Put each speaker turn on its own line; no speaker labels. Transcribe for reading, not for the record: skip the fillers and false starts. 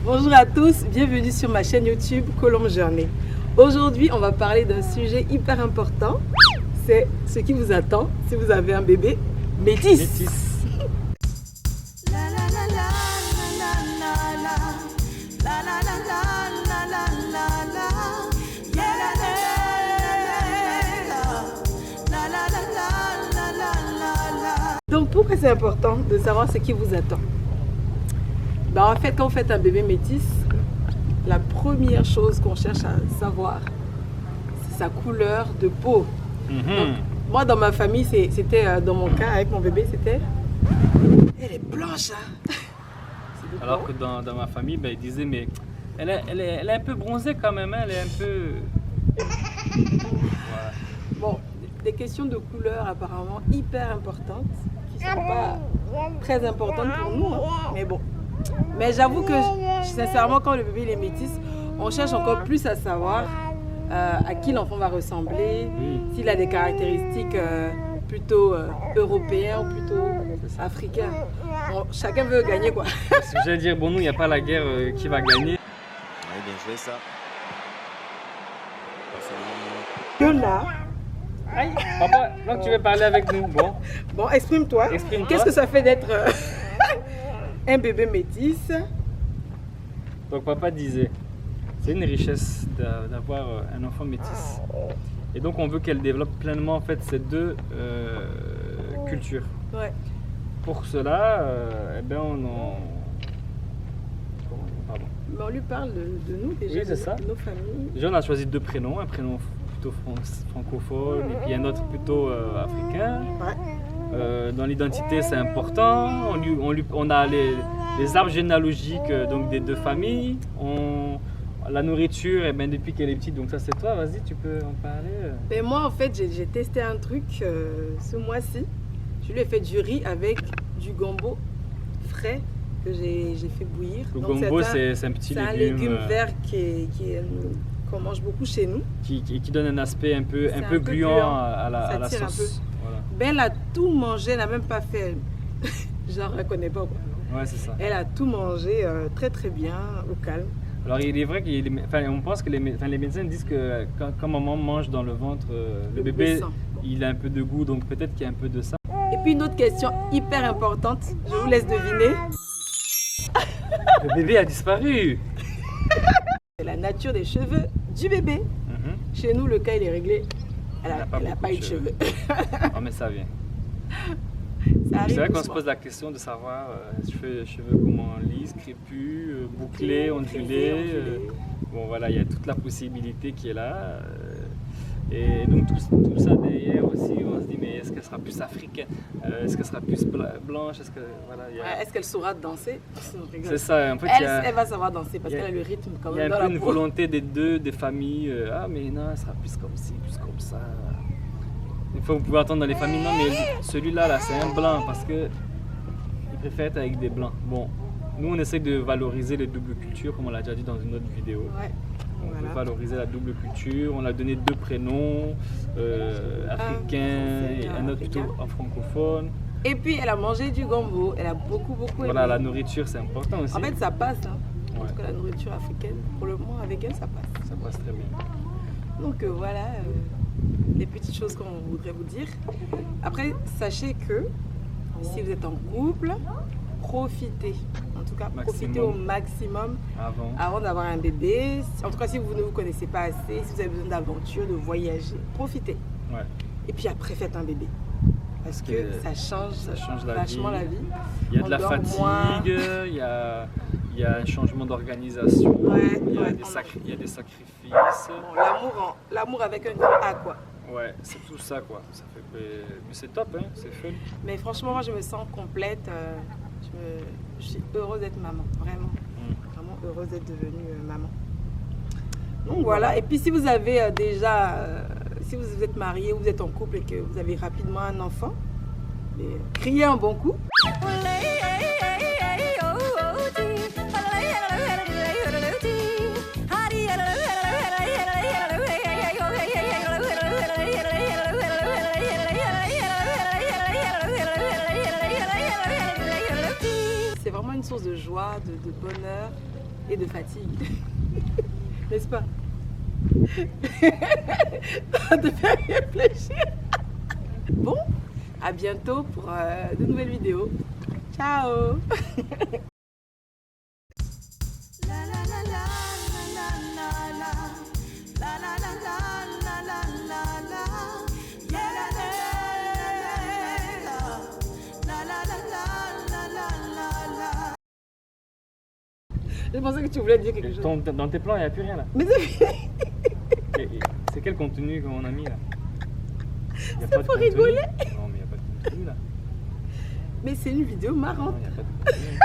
Bonjour à tous, bienvenue sur ma chaîne YouTube Colombe Journée. Aujourd'hui, on va parler d'un sujet hyper important. C'est ce qui vous attend si vous avez un bébé métis. Donc pourquoi c'est important de savoir ce qui vous attend? En fait, quand vous faites un bébé métis, la première chose qu'on cherche à savoir, c'est sa couleur de peau. Donc, moi, dans ma famille, c'était dans mon cas, avec mon bébé, c'était... Elle est blanche, hein.
Alors que dans ma famille, ils disaient, mais elle est un peu bronzée quand même, hein, elle est un peu... Voilà.
Bon, des questions de couleur apparemment hyper importantes, qui ne sont pas très importantes pour nous, hein, mais bon. Mais j'avoue que, sincèrement, quand le bébé il est métis, on cherche encore plus à savoir à qui l'enfant va ressembler, s'il a des caractéristiques plutôt européennes ou plutôt africaines. Bon, chacun veut gagner, quoi.
Parce que j'allais dire, bon, nous, il n'y a pas la guerre qui va gagner.
Ouais, bien joué ça.
Yona.
Aïe, papa, donc tu veux parler avec nous, bon.
Bon, exprime-toi. Qu'est-ce que ça fait d'être un bébé métis?
Donc papa disait, c'est une richesse d'avoir un enfant métis. Et donc on veut qu'elle développe pleinement en fait ces deux cultures.
Ouais.
Pour cela,
on lui parle de nous déjà,
oui, c'est ça.
De nos familles.
Déjà on a choisi deux prénoms, un prénom plutôt francophone et puis un autre plutôt africain.
Ouais.
Dans l'identité c'est important, on a les arbres généalogiques donc des deux familles, la nourriture depuis qu'elle est petite, donc ça c'est toi, vas-y tu peux en parler.
Et moi en fait j'ai testé un truc ce mois-ci, je lui ai fait du riz avec du gombo frais que j'ai fait bouillir.
Le
donc
gombo c'est un petit
légume vert qu'on mange beaucoup chez nous.
Qui donne un aspect un peu gluant à la sauce.
Voilà. Ben elle a tout mangé, elle n'a même pas fait, genre elle ne connaît pas quoi.
Ouais, c'est ça.
Elle a tout mangé très très bien, au calme.
Alors il est vrai qu'on pense que les médecins disent que quand maman mange dans le ventre, le bébé il a un peu de goût, donc peut-être qu'il y a un peu de ça.
Et puis une autre question hyper importante, je vous laisse deviner.
Le bébé a disparu.
C'est la nature des cheveux du bébé. Chez nous le cas il est réglé, elle n'a pas eu de cheveux.
Oh mais ça vient. C'est vrai qu'on se pose la question de savoir cheveux comment lisses, crépus, bouclés, ondulés. Bon voilà, il y a toute la possibilité qui est là. Et donc tout ça derrière aussi, on se dit mais est-ce qu'elle sera plus africaine, est-ce qu'elle sera plus blanche,
est-ce qu'elle saura danser?
C'est ça, en fait
elle va savoir danser parce qu'elle a le rythme quand même dans la peau.
Il y a un peu une volonté des familles, ah mais non, elle sera plus comme ci, plus comme ça. Des fois, vous pouvez entendre dans les familles, non, mais celui-là, là, c'est un blanc parce qu'il préfère être avec des blancs. Bon, nous, on essaie de valoriser les doubles cultures, comme on l'a déjà dit dans une autre vidéo.
Ouais.
On veut valoriser la double culture. On a donné deux prénoms, africains et un autre plutôt en francophone.
Et puis, elle a mangé du gombo. Elle a beaucoup aimé.
Voilà, la nourriture, c'est important aussi.
En fait, ça passe. Hein.
Ouais.
En tout cas, la nourriture africaine, pour le moment, avec elle, ça passe.
Ça passe très bien.
Donc, voilà. Les petites choses qu'on voudrait vous dire. Après, sachez que si vous êtes en couple, profitez. En tout cas, profitez au maximum avant d'avoir un bébé. En tout cas, si vous ne vous connaissez pas assez, si vous avez besoin d'aventure, de voyager, profitez.
Ouais.
Et puis après, faites un bébé. Parce que ça change vachement la vie.
Il y a de la fatigue, il y a un changement d'organisation, il y a des sacrifices.
Bon, l'amour avec un grand A, quoi.
Ouais, c'est tout ça, quoi. Ça fait... Mais c'est top, hein, c'est fun.
Mais franchement, moi, je me sens complète. Je suis heureuse d'être maman, vraiment. Vraiment heureuse d'être devenue maman. Donc voilà, et puis si vous avez si vous êtes marié ou vous êtes en couple et que vous avez rapidement un enfant, criez un bon coup. source de joie, de bonheur. et de fatigue. N'est-ce pas? Ça te fait réfléchir. Bon, à bientôt pour de nouvelles vidéos. Ciao. Je pensais que tu voulais dire quelque chose.
Dans tes plans, il n'y a plus rien là.
Mais
c'est quel contenu qu'on a mis là?
C'est pour rigoler.
Non, mais il n'y a pas de contenu là.
Mais c'est une vidéo marrante.
Non, il n'y a pas de contenu.